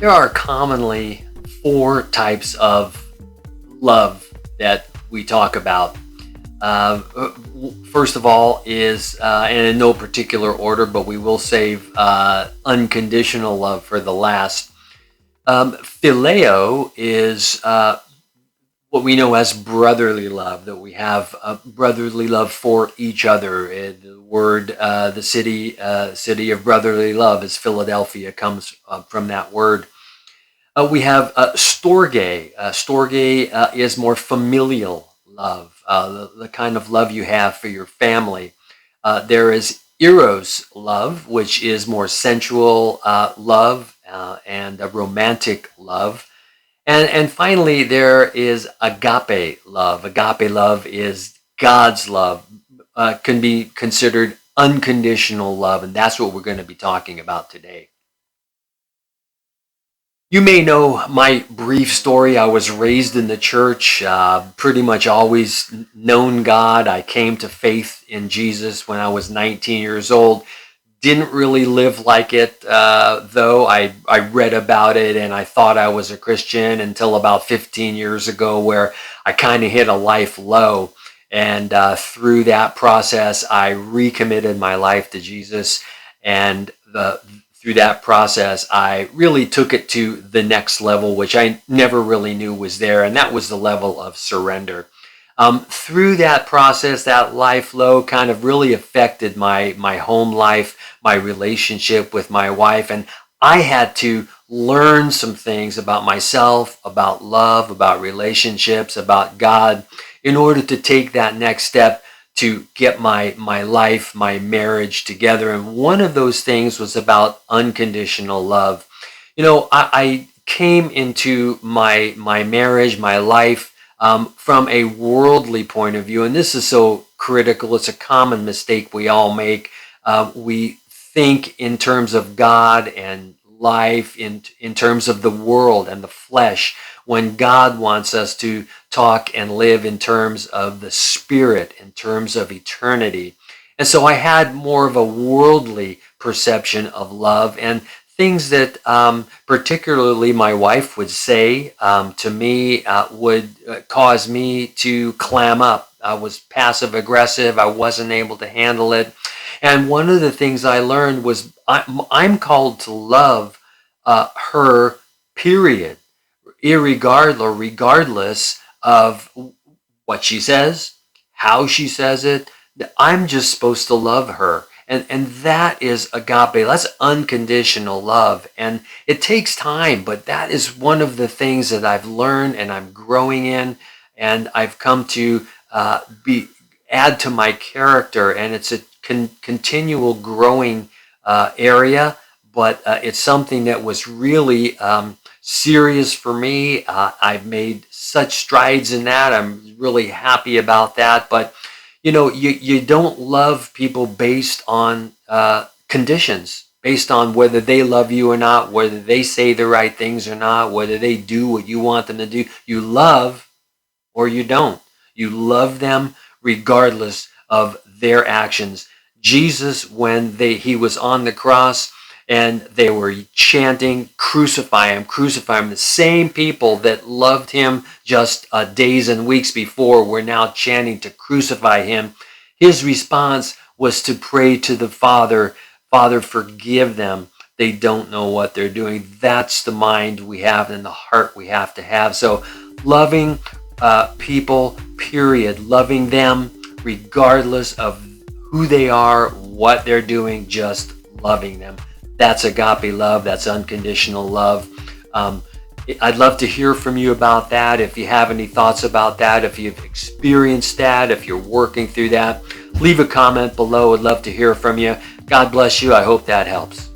There are commonly four types of love that we talk about. First of all is, and in no particular order, but we will save unconditional love for the last. Phileo is what we know as brotherly love, that we have brotherly love for each other. The word, city of brotherly love is Philadelphia, comes from that word. We have storge. Storge is more familial love, the kind of love you have for your family. There is eros love, which is more sensual love and a romantic love. And finally, there is agape love. Agape love is God's love, can be considered unconditional love, and that's what we're going to be talking about today. You may know my brief story. I was raised in the church, pretty much always known God. I came to faith in Jesus when I was 19 years old. Didn't really live like it, though. I read about it and I thought I was a Christian until about 15 years ago, where I kind of hit a life low. And through that process, I recommitted my life to Jesus. And through that process, I really took it to the next level, which I never really knew was there. And that was the level of surrender. Through that process, that life low kind of really affected my home life, my relationship with my wife. And I had to learn some things about myself, about love, about relationships, about God, in order to take that next step to get my life, my marriage together. And one of those things was about unconditional love. You know, I came into my marriage, my life, from a worldly point of view. And this is so critical. It's a common mistake we all make. We think in terms of God and life, in terms of the world and the flesh, when God wants us to talk and live in terms of the spirit, in terms of eternity. And so I had more of a worldly perception of love, and things that particularly my wife would say to me would cause me to clam up. I was passive aggressive. I wasn't able to handle it. And one of the things I learned was I'm called to love her, period, regardless of what she says, how she says it. I'm just supposed to love her. And that is agape. That's unconditional love. And it takes time, but that is one of the things that I've learned and I'm growing in, and I've come to add to my character. And it's a continual growing area, but it's something that was really serious for me. I've made such strides in that. I'm really happy about that. But you know, you don't love people based on conditions, based on whether they love you or not, whether they say the right things or not, whether they do what you want them to do. You love or you don't. You love them regardless of their actions. Jesus, when he was on the cross and they were chanting, crucify him, crucify him. The same people that loved him just days and weeks before were now chanting to crucify him. His response was to pray to the Father, Father, forgive them. They don't know what they're doing. That's the mind we have and the heart we have to have. So loving people, period. Loving them regardless of who they are, what they're doing, just loving them. That's agape love. That's unconditional love. I'd love to hear from you about that. If you have any thoughts about that, if you've experienced that, if you're working through that, leave a comment below. I'd love to hear from you. God bless you. I hope that helps.